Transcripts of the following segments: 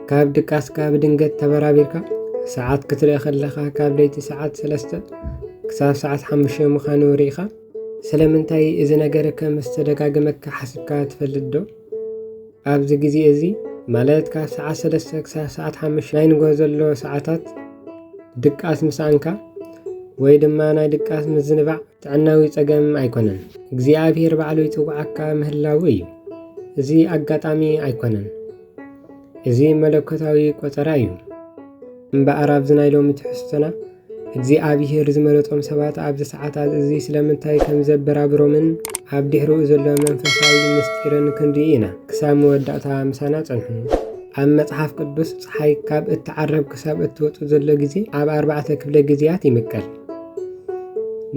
ካብ ድቃስካ ብድንገት ተበራቢርካ ሰዓት ክትርኢ ከለኻ ካብ ለይቲ ሰዓት 3 ክሳብ ሰዓት 5 ምዃኑ ርኢኻ ስለምንታይ እዚ ነገር ከም ዝተደጋገመካ ሓስብካ ትፈልጥ ዶ? ኣብዚ ግዜ እዚ ማለት ካብ ሰዓት 3 ክሳብ ሰዓት 5 ናይ ንጎሆ ዘሎ ሰዓታት ድቃስ ምሳንካ ወይ ድማ ናይ ድቃስ ምዝንባዕ ጥዕናዊ ፀገም ኣይኮነን። እግዚአብሔር ባዕሉ ይፅዋዓካ ምህላው እዩ። እዚ ኣጋጣሚ ኣይኮነን። እዚ መለኮታዊ ቆፀራ እዩ። እምበኣር ኣብዚ ናይ ሎሚ ትሕዝቶና እግዚአብሔር ዝመረፆም ሰባት ኣብዚ ሰዓታት እዚ ስለምንታይ ከም ዘበራብሮምን ኣብ ድሕሪኡ ዘሎ መንፈሳዊ ምስጢርን ክንርኢ ኢና። ክሳብ መወዳእታ ምሳና ፀንሑ። ኣብ መጽሓፍ ቅዱስ ፀሓይ ካብ እትዓረብ ክሳብ እትወፅእ ዘሎ ግዜ ኣብ 4 ክፍለ ግዜያት ይምቀል።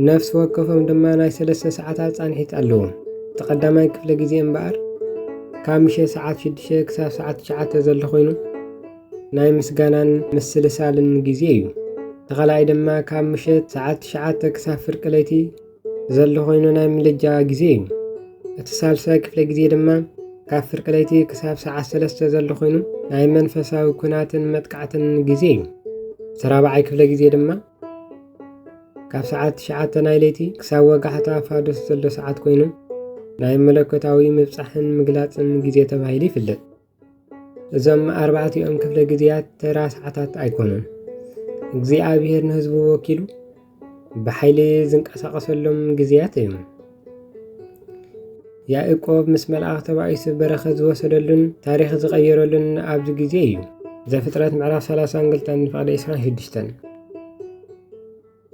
ነፍሲ ወከፎም ድማ ናይ 3 ሰዓታት ፃንሒት ኣለዎም። ተቐዳማይ ክፍለ ግዜ እምበኣር ካብ ምሸት ሰዓት 6 ክሳብ ሰዓት 9 ዘሎ ኮይኑ ናይ ምስጋናን ምስልሳልን ግዜ እዩ። ተኻልኣይ ድማ ካብ ምሸት ሰዓት 9 ክሳብ ፍርቂ ለይቲ ዘሎ ኮይኑ ናይ ምልጃ ግዜ እዩ። እቲ ሳልሳይ ክፍለ ግዜ ድማ ካብ ፍርቂ ለይቲ ክሳብ ሰዓት 3 ዘሎ ኮይኑ ናይ መንፈሳዊ ኩናትን መጥቃዕትን ግዜ እዩ። እቲ ራብዓይ ክፍለ ግዜ ድማ ካብ ሰዓት 9 ናይ ለይቲ ክሳብ ወጋሕታ ፋዶስ ዘሎ ሰዓት ኮይኑ ናይ መለኮታዊ ምብፃሕን ምግላፅን ግዜ ተባሂሉ ይፍለጥ። እዞም 4 ክፍለ ግዜያት ተራ ሰዓታት ኣይኮኑን። እግዚአብሔር ንህዝቡ ወኪሉ ብሓይሊ ዝንቀሳቀሰሎም ግዜያት እዮም። ያዕቆብ ምስ መልኣኽ ተባኢሱ በረኸት ዝወሰደሉን ታሪክ ዝቀየረሉን ኣብዚ ግዜ እዩ። ዘፍጥረት ምዕራፍ 32:26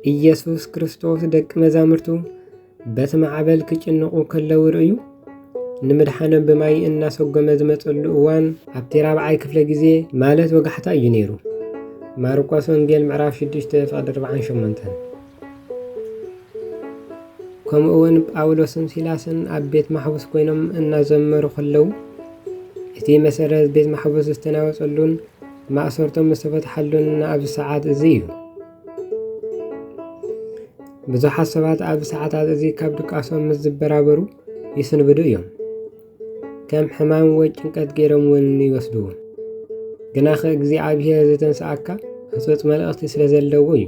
ኢየሱስ ክርስቶስ ደቂ መዛሙርቱ በቲ ማዕበል ክጭንቁ ከለው ርእዩ ንምድሓኖም ብማይ እናሰጎመ ዝመፀሉ እዋን ኣብቲ 4ይ ክፍለ ግዜ ማለት ወጋሕታ እዩ ነይሩ። ማርቆስ ወንጌል ምዕራፍ 6:48 ከምኡውን ጳውሎስን ሲላስን ኣብ ቤት ማሕበስ ኮይኖም እናዘመሩ ከለው እቲ መሰረት ቤት ማሕበስ ዝተናወፀሉን ማእሰርቶም ዝተፈትሐሉን ኣብዚ ሰዓት እዚ እዩ። ብዙሓት ሰባት ኣብ ሰዓታት እዚ ካብ ድቃሶም ምስ ዝበራበሩ ይስንብዱ እዮም። ከም ሕማም ወይ ጭንቀት ገይሮም እውን ይወስድዎ። ግና እግዚአብሔር ዝተንስኣካ ህፁፅ መልእኽቲ ስለ ዘለዎ እዩ።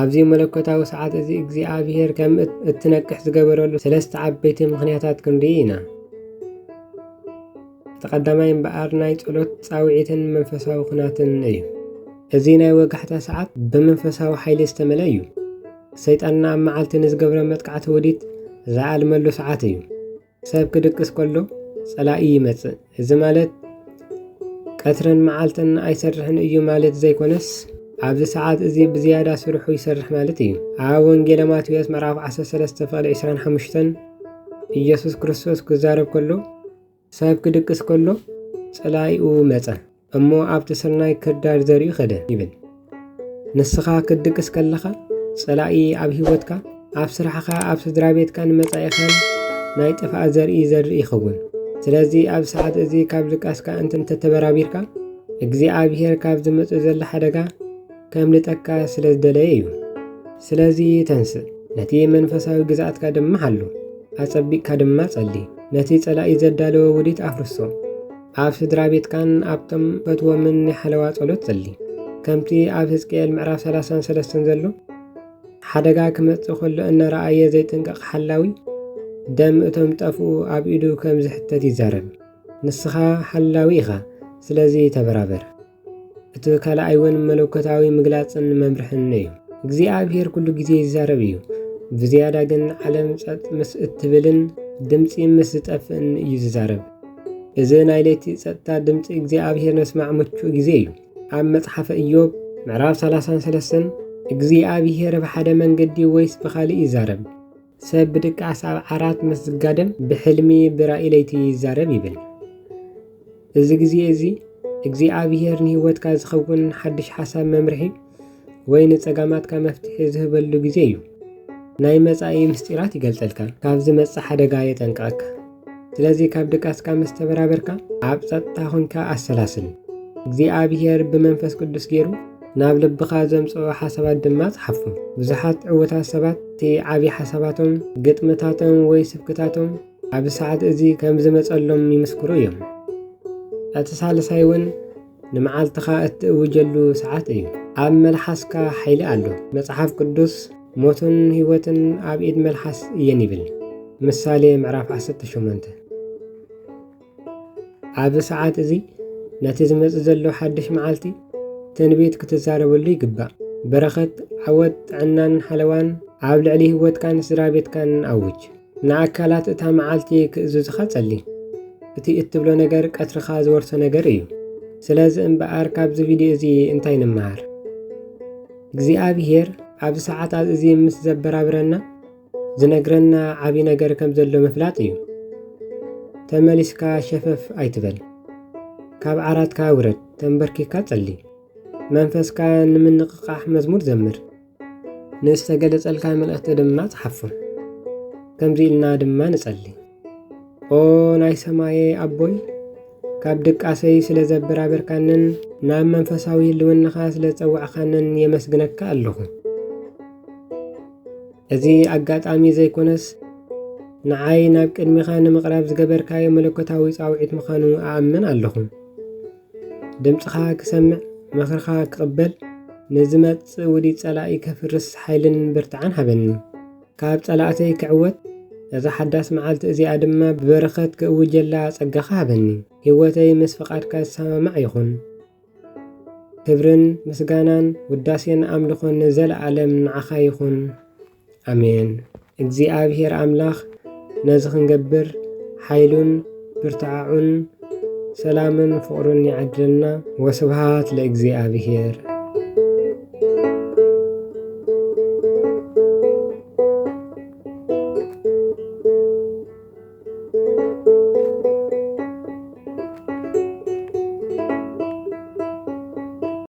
ኣብዚ መለኮታዊ ሰዓት እዚ እግዚአብሔር ከም እትነቅሕ ዝገበረሉ 3 ዓበይቲ ምክንያታት ክንርኢ ኢና። ተቐዳማይ እምበኣር ናይ ጸሎት ፃውዒትን መንፈሳዊ ኩናትን እዩ። እዚ ናይ ወጋሕታ ሰዓት ብመንፈሳዊ ሓይሊ ዝተመለ እዩ። ሰይጣንና ኣብ መዓልቲ ንዝገብረ መጥቃዕቲ ወዲት ዝኣልመሉ ሰዓት እዩ። ሰብ ክድቅስ ከሎ ጸላኢ ይመጽእ። እዚ ማለት ቀትርን መዓልትን ኣይሰርሕን እዩ ማለት ዘይኮነስ ኣብዚ ሰዓት እዚ ብዝያዳ ስርሑ ይሰርሕ ማለት እዩ። ኣብ ወንጌል ማቴዎስ ምዕራፍ 13:25 ኢየሱስ ክርስቶስ ክዛረብ ከሎ ሰብ ክድቅስ ከሎ ጸላኢኡ መጸ እሞ ኣብቲ ስርናይ ክርዳድ ዘርኡ ኸደ ይብል። ንስኻ ክድቅስ ከለኻ ጸላኢ ኣብ ህይወትካ ኣብ ስራሕኻ ኣብ ስድራ ቤትካን መጻኢኻን ናይ ጥፋእ ዘርኢ ይኸውን። ስለዚ ኣብ ሰዓት እዚ ካብ ድቃስካ እንተተበራቢርካ እግዚአብሔር ካብ ዝመጽእ ዘሎ ሓደጋ ከም ልጠካ ስለ ዝደለየ እዩ። ስለዚ ተንስእ፣ ነቲ መንፈሳዊ ግዛኣትካ ድማ ሓሉ፣ ኣጸቢቕካ ድማ ጸሊ፣ ነቲ ጸላኢ ዘዳለወ ውዲት ኣፍርሶ። ኣብ ስድራ ቤትካን ኣብቶም ፈትዎምን ሓለዋ ጸሎት ጸሊ። ከምቲ ኣብ ሕዝቅኤል ምዕራፍ 33 ዘሎ ሓደጋ ክመጽእ ከሎ እናረኣየ ዘይጥንቀቕ ሓላዊ ደም እቶም ጠፍኡ ኣብ ኢዱ ከም ዝሕተት ይዛረብ። ንስኻ ሓላዊ ኢኻ፣ ስለዚ ተበራበር። እቲ ካልኣይ እውን መለኮታዊ ምግላፅን መምርሕን እዩ። እግዚአብሔር ኩሉ ግዜ ይዛረብ እዩ። ብዝያዳ ግን ዓለም ጸጥ ምስ እትብልን ድምፂ ምስ ዝጠፍእን እዩ ዝዛረብ። እዚ ናይ ለይቲ ጸጥታ ድምፂ እግዚአብሔር መስማዕ ምቹእ ግዜ እዩ። ኣብ መጽሓፈ ኢዮብ ምዕራፍ 33 እግዚአብሔር ብሓደ መንገዲ ወይስ ብኻሊእ ይዛረብ? ሰብ ብድቃስ ኣብ ዓራት ምስ ዝጋደም ብሕልሚ ብራእይ ለይቲ ይዛረብ ይብል። እዚ ግዜ እዚ እግዚአብሔር ንህይወትካ ዝኸውን ሓድሽ ሓሳብ መምርሒ ወይ ንጸጋማትካ መፍትሒ ዝህበሉ ግዜ እዩ። ናይ መጻኢ ምስጢራት ይገልጸልካ፣ ካብ ዝመጽእ ሓደጋ የጠንቀቐካ። ስለዚ ካብ ድቃስካ ምስ ተበራበርካ ኣብ ጸጥታ ኮንካ ኣሰላስል። እግዚአብሔር ብመንፈስ ቅዱስ ገይሩ ናብ ልብኻ ዘምጽኦ ሓሳባት ድማ ጽሓፉ። ብዙሓት ዕውታት ሰባት እቲ ዓብዪ ሓሳባቶም፣ ግጥምታቶም ወይ ስብክታቶም ኣብ ሰዓት እዚ ከም ዝመጸሎም ይምስክሩ እዮም። እቲ ሳልሳይ እውን ንመዓልትኻ እትእውጀሉ ሰዓት እዩ። ኣብ መልሓስካ ሓይሊ ኣሎ። መጽሓፍ ቅዱስ ሞትን ህይወትን ኣብ ኢድ መልሓስ እየን ይብል። ምሳሌ ምዕራፍ 18። ኣብ ሰዓት እዚ ነቲ ዝመጽእ ዘሎ ሓድሽ መዓልቲ ትንቢት ክትዛረበሉ ይግባእ። በረኸት፣ ዓወት፣ ጥዕናን ሓለዋን ኣብ ልዕሊ ህይወትካን ስድራ ቤትካን ኣውጅ። ንኣካላት እታ መዓልቲ ክእዝዙኻ ጸሊ። እቲ እትብሎ ነገር ቀትርኻ ዝወርሶ ነገር እዩ። ስለዚ እምበኣር ካብዚ ቪድዮ እዚ እንታይ ንመሃር? እግዚአብሔር ኣብ ሰዓታት እዚ ምስ ዘበራብረና ዝነግረና ዓብይ ነገር ከም ዘሎ ምፍላጥ እዩ። ተመሊስካ ሸፈፍ ኣይትበል። ካብ ዓራትካ ውረድ፣ ተንበርኪካ ጸሊ። መንፈስካ ንምንቕቃሕ መዝሙር ዘምር። ንዝተገለጸልካ መልእኽቲ ድማ ጽሓፎ። ከምዚ ኢልና ድማ ንጸሊ። ኦ ናይ ሰማየ ኣቦይ፣ ካብ ድቃሰይ ስለ ዘበራበርካንን ናብ መንፈሳዊ ህልውናኻ ስለ ፀዋዕኻንን የመስግነካ ኣለኹ። እዚ ኣጋጣሚ ዘይኮነስ ንዓይ ናብ ቅድሚኻ ንምቕራብ ዝገበርካዮ መለኮታዊ ጻውዒት ምዃኑ ኣእምን ኣለኹ። ድምፅኻ ክሰምዕ፣ ምኽርኻ ክቕበል፣ ንዝመጽእ ውዲት ጸላኢ ከፍርስ ሓይልን ብርትዓን ሃበኒ። ካብ ጸላእተይ ክዕወት፣ እዛ ሓዳስ መዓልቲ እዚኣ ድማ ብበረኸት ክእውጀላ ጸጋኻ ሃበኒ። ህይወተይ ምስ ፍቓድካ ዝሰማማዕ ይኹን። ክብርን ምስጋናን ውዳሴን ኣምልኾን ንዘለዓለም ንዓኻ ይኹን። ኣሜን። እግዚአብሔር ኣምላኽ ነዚ ክንገብር ሓይሉን ብርትዓዑን ሰላምን ፍቕሩን ይዓድለና። ወስብሃት ለእግዚአብሔር።